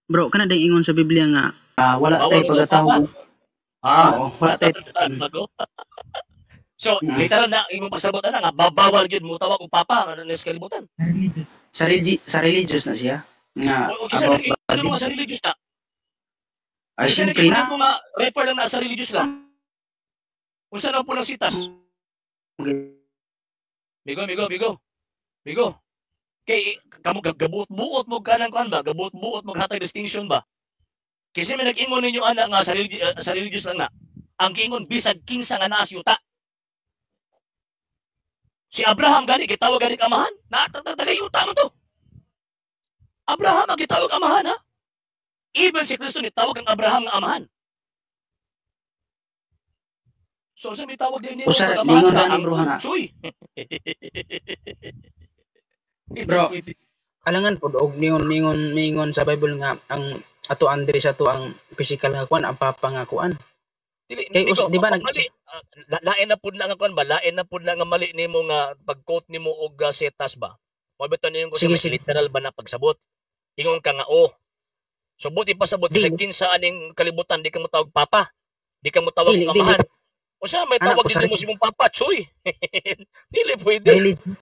Bro, kana ding ingon sa Biblia nga wala Bawal tay mo papa. pagkatawag. Oo, wala tay Bago. So, mm. literal na imong pasabot na nga bawal gyud mo tawag og papa ano nes kalibutan. Sa religious na siya nga O kisa about ano body. mga sa religious na. Ay Kisa siyempre na nag-ingon mo nga refer lang na sa religious lang. Unsa na po lang sitas? Bigo, bigo, bigo. Bigo. Kay kamo gabuot-buot mo kanang kuan ba? Gabuot-buot mo hatag distinction ba? Kasi may nag-ingon ninyo ana nga sa religious lang na. Ang giingon bisag kinsa nga naa yuta. Si Abraham gani gitawag gani amahan. Na tagay yuta man to. Abraham ang gitawag amahan ha. Even si Kristo ni tawag ang Abraham nga amahan. So sa may tawag din niyo usa pag-amahan lingon ka gani ang bro nga. utsoy. Bro, alangan pod og ningon sa Bible nga ang ato andre sa to ang physical nga kuan ang papa nga kuan. Dili Kay ko di ba nag mali. Lain na pud na nga kuan ba? Lain na pud na nga mali nimo nga pag-quote nimo og setas ba? Mabitan niyo ko sa sige may sige. literal ba na pagsabot. Ingon ka nga oh. So buti pasabot Di, sa kinsa aning kalibutan di ka mo tawag papa. Di ka mo tawag dili amahan. O siya may anak tawag ko sa din mo si mong papa, choy. Dili pwede. religion